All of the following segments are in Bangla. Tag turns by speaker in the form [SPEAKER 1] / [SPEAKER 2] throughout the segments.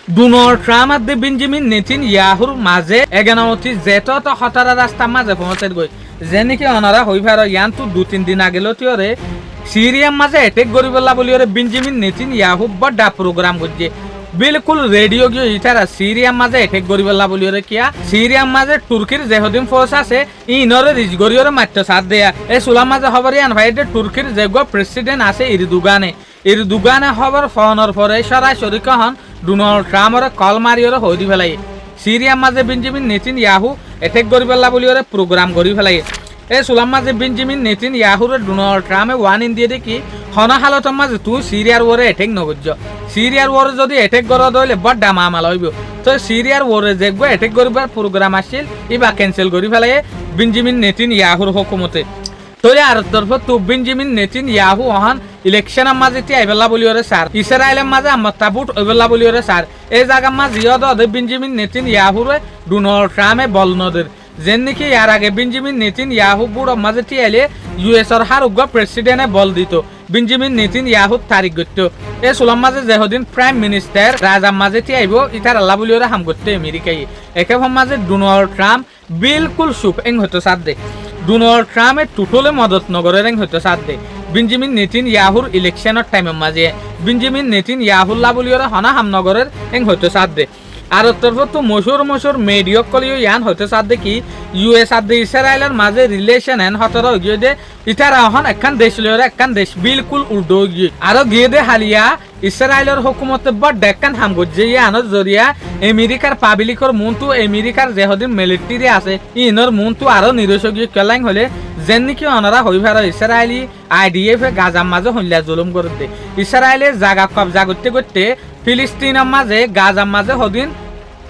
[SPEAKER 1] ডোনাল্ড ট্রাম্প আর বেঞ্জামিন নেতানিয়াহুর মাঝে এগানামতি যেত হতারা রাস্তার মাঝে পৌঁছে গই যে নাকি অনারা হই ভার ইয়ান তো 2-3 দিন আগে লতিওরে সিরিয়ার মাঝে অ্যাটাক করি বললা বলিওরে বেঞ্জামিন নেতানিয়াহু বড় প্রোগ্রাম করছে বিলকুল রেডিও গিয়ে ইতারা সিরিয়ার মাঝে অ্যাটাক করি বললা বলিওরে কিয়া সিরিয়ার মাঝে তুর্কির যেহদিন ফোর্স আছে ইনরে রিজ গরিওরে মাত্র সাথ দেয়া এই সুলাম মাঝে খবর ইয়ান ভাইডে তুর্কির যে প্রেসিডেন্ট আছে ইরদোগানে খবর ফোনের পরে সরাসরি কহন ডোনাল্ড ট্রাম্পর কল মারিওরে হই দি ফেলাই সিরিয়ার মাঝে বেঞ্জামিন নেতানিয়াহু অ্যাটাক করি বললা বলিওরে প্রোগ্রাম করি ফেলাই এই সুলাম মাঝে বেঞ্জামিন নেতানিয়াহুরে ডোনাল্ড ট্রাম্পে ওয়ার্নিং দিয়ে দেখি হনা হালতের মাঝে তুই সিরিয়ার ওরে অ্যাটাক নগর্য সিরিয়ার ওরে যদি অ্যাটাক করা দইলে বড় মামাল হইব তো সিরিয়ার ওরে দেখব অ্যাটাক করিবার প্রোগ্রাম আসছিল ইবা ক্যান্সেল করি ফেলাই বেঞ্জামিন নেতানিয়াহুর হুকুমতে তোরে আর তরফ তো বেঞ্জামিন নেতানিয়াহু অহান ইলেকশনের মাঝে আইবেলা বলিওরে স্যার ইসরায়েলের মাঝে আমতাবুট ওইবেলা বলিওরে স্যার এই জায়গার মাঝে বেঞ্জামিন নেতানিয়াহুরে ডোনাল্ড ট্রাম্পে বল নদের যেন নাকি ইয়ার আগে বেঞ্জামিন নেতানিয়াহু বুড়ো মাঝে টিয়াইলে ইউএসর হার উগ্র প্রেসিডেন্টে বল দিত বেঞ্জামিন নেতানিয়াহু তারিখ গত্য এই সুলাম মাঝে যেহদিন প্রাইম মিনিস্টার রাজার মাঝে টিয়াইব ইতার আল্লাহ বলিওরে হাম করতে আমেরিকায় একেভাবে মাঝে ডোনাল্ড ট্রাম্প বিলকুল সুপ এং হতো সাথ দে ডোনাল্ড ট্রাম্পে টোটলে মদত নগরের এং হতো সাথ দে বেঞ্জামিন নেতানিয়াহুর ইলেকশনের টাইমের মাঝে বেঞ্জামিন নেতানিয়াহুল্লাহ বলিওরে হনা হামনগরের এং হতো সাথ দে আর তরফ তো মশুর মেডিয় কলিও ইয়ান হতে সাথ দেখি ইউএস আর ইসরায়েলের মাঝে রিলেশন এন হতর গিয়ে দে ইতারা এখন একখান দেশ লিওরে একখান দেশ বিলকুল উল্টো গিয়ে আরো গিয়ে দে হালিয়া ইসরায়েলের হুকুমতে বড় ডেকান হাম গজ্জে ইয়ানোর জরিয়া আমেরিকার পাবলিকর মনটো আমেরিকার যেহদিন মিলিটারি আছে ইনর মনটো আরো নিরস গিয়ে কেলাইং হলে যেন নাকি অনারা হই ভার ইসরায়েলি আইডিএফ এ গাজার মাঝে হইলা জুলুম করে দে ইসরায়েলের জায়গা কবজা করতে করতে ফিলিস্তিনের মাঝে গাজার মাঝে হদিন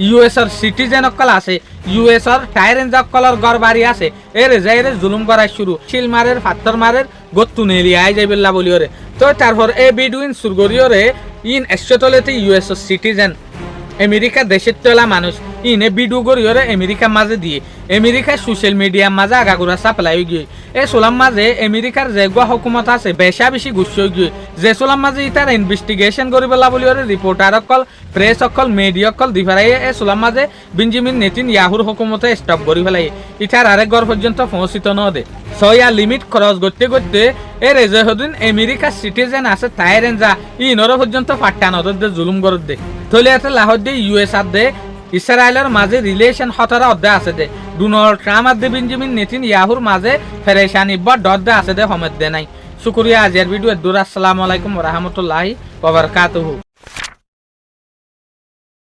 [SPEAKER 1] ইউএসর সিটিজেন অকল আছে ইউএসর টাইরেন অকলর ঘর বাড়ি আছে এর যাইরে জুলুম করা শুরু শিল মারের পাথর মারের গত্তু নেলি আই যাইবেল্লা বলিওরে তো তারপর এ বিডুইন সুরগরিওরে ইন এসচতলেতে ইউএসর সিটিজেন আমেরিকা দেশের তোলা মানুষ ইনে বিডু গরিওরে আমেরিকা মাঝে দিয়ে আমেরিকার সোশ্যাল মিডিয়ার মাঝে আগাগুড়া সাপ্লাই গিয়ে এ সোলাম মাঝে আমেরিকার যে হুকুমত আছে বেশি গুচ্ছ গিয়ে যে সোলাম মাঝে ইতার ইনভেস্টিগেশন করিবেলা বলিওরে রিপোর্টার অকল প্রেস অকল মিডিয়া অকল দি ফেলাই এ সোলাম মাঝে বেঞ্জামিন নেতানিয়াহুর হুকুমতে স্টপ করি ফেলাই ইতার আরেক ঘর পর্যন্ত পৌঁছিত ন দে ছয়া লিমিট খরচ করতে করতে এর যেহদিন আমেরিকার সিটিজেন আছে তাইরেন যা ইনর পর্যন্ত ফাট্টা নদর দে জুলুম করে দে থলে এতে লাহর দে ইউএস আর দে ইসরায়েলের মাঝে রিলেশন হতরা অধ্যায় আছে দে ডোনাল্ড ট্রাম্প আর বেঞ্জামিন নেতানিয়াহুর মাঝে ফেরেশানি বড় দরদে আছে দে হমেদ দে নাই শুকরিয়া আজের ভিডিও দূর আসসালামু আলাইকুম ওয়া রাহমাতুল্লাহি ওয়া বারাকাতুহু।